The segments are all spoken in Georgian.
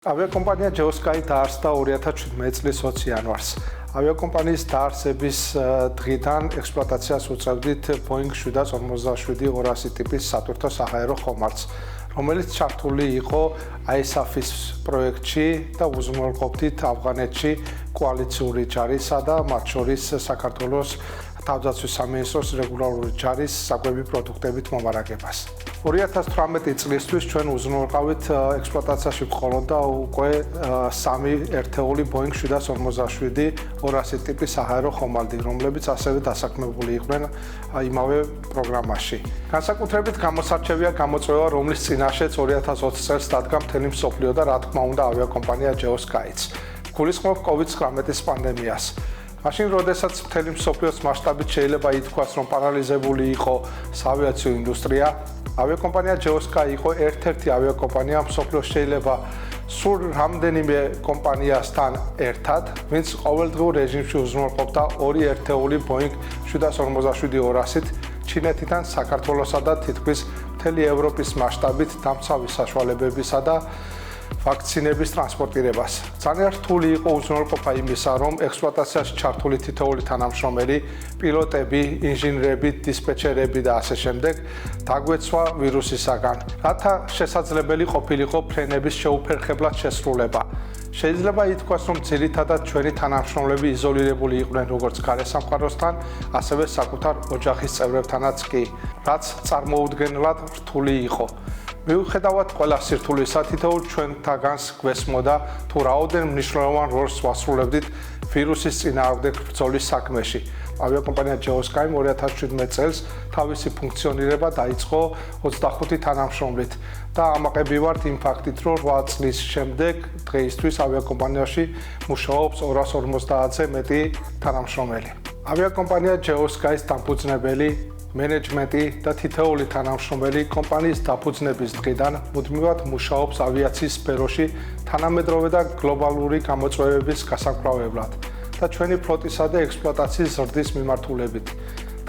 Aviakompania Geosky დაარსდა 2017 წლის 20 იანვარს. Aviakompanies დაარსების დღიდან ექსპლუატაციას უწევდით Boeing 747-200 ტიპის სატვირთო საჰაერო ხომალდს, რომელიც ჩართული იყო ISAF-ის პროექტში და უზრუნველყოფდით ავღანეთში კოალიციური ჯარისა და მათ შორის საქართველოს თავდაცვის სამინისტროს რეგულარული ჯარის საკვები პროდუქტებით მომარაგებას. 2018 წლისთვის ჩვენ უზრუნველყავით ექსპლუატაციაში მხოლოდ და უკვე 3 ერთეული Boeing 747-200 ტიპის საჰაერო ხომალდი, რომლებიც ასევე დასაქმებული იყვნენ იმავე პროგრამაში. განსაკუთრებით გამოსარჩევია გამოწვევა, რომლის წინაშეც 2020 წელს დადგა მთელი მსოფლიო და რა თქმა უნდა ავიაკომპანია Geosky-ც. გულისხმობ COVID-19 პანდემიას. მაშინ, როდესაც მთელი მსოფლიოს მასშტაბით შეიძლება ითქვას, რომ პარალიზებული იყო საავიაციო ინდუსტრია, ავიაკომპანია Geosky იყო ერთ-ერთი ავიაკომპანია მსოფლიოს შეიძლება სულ რამდენიმე კომპანიასთან ერთად, ვინც ყოველდღიურ რეჟიმში უზრუნველყოფდა 2 ერთეული Boeing 747-200-ით ჩინეთიდან საქართველოსა და თითქმის მთელი ევროპის მასშტაბით დამცავი საშუალებებისა და ვაქცინების ტრანსპორტირებას. ძალიან რთული იყო უზრუნველყოფა იმისა, რომ ექსპლუატაციაში ჩართული თითოეული თანამშრომელი, პილოტები, ინჟინრები, დისპეჩერები და ასე შემდეგ დაგვეცვა ვირუსისაგან, რათა შესაძლებელი ყოფილიყო ფრენების შეუფერხებლად შესრულება. შეიძლება ითქვას, რომ ძირითადად ჩვენი თანამშრომლები იზოლირებული იყვნენ როგორც გარესამყაროსთან, ასევე საკუთარ ოჯახის წევრებთანაც კი, რაც წარმოუდგენლად რთული იყო. მიუხედავად ყველა სირთულისა, თითოეულ ჩვენთაგანს გვესმოდა თუ რაოდენ მნიშვნელოვან როლს ვასრულებდით ვირუსის წინააღმდეგ ბრძოლის საქმეში. ავიაკომპანია Geosky 2017 წელს თავისი ფუნქციონირება დაიწყო 25 თანამშრომლით და ამაყები ვართ იმ ფაქტით, რომ 8 წლის შემდეგ დღეისთვის ავიაკომპანიაში მუშაობს 250-ზე მეტი თანამშრომელი. ავიაკომპანია Geosky-ის დამფუძნებელი მენეჯმენტი და თითოეული თანამშრომელი კომპანიის დაფუძნების დღიდან მუდმივად მუშაობს ავიაციის სფეროში თანამედროვე და გლობალური გამოწვევების გასაკვლავებლად და ჩვენი ფლოტისა და ექსპლუატაციის ზრდის მიმართულებით.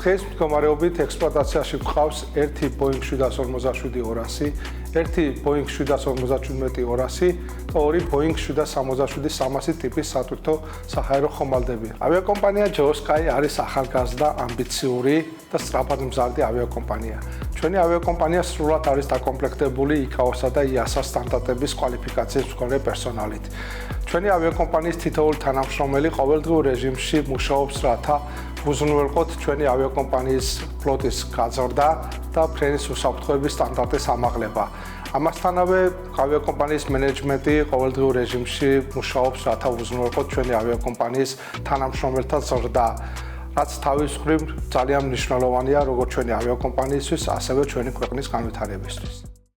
დღეს მდგომარეობით ექსპლუატაციაში გვყავს 1 Boeing 747-200, 1 Boeing 747-200 და 2 Boeing 767-300 ტიპის სატვირთო საჰაერო ხომალდები. ავიაკომპანია Geosky არის ახალგაზრდა, ამბიციური და სწრაფად მზარდი ავიაკომპანია. ჩვენი ავიაკომპანია სრულად არის დაკომპლექტებული ICAO-სა და EASA სტანდარტების კვალიფიკაციის მქონე პერსონალით. ჩვენი ავიაკომპანიის თითოეული თანამშრომელი ყოველდღიურ რეჟიმში მუშაობს, რათა უზრუნველყოთ ჩვენი ავიაკომპანიის ფლოტის გაზრდა და ფრენის უსაფრთხოების სტანდარტის ამაღლება. ამასთანავე ავიაკომპანიის მენეჯმენტი ყოველდღიურ რეჟიმში მუშაობს, რათა უზრუნველყოთ ჩვენი ავიაკომპანიის თანამშრომელთა ზრდა, რაც თავის მხრივ ძალიან მნიშვნელოვანია როგორც ჩვენი ავიაკომპანიისთვის, ასევე ჩვენი ქვეყნის განვითარებისთვის.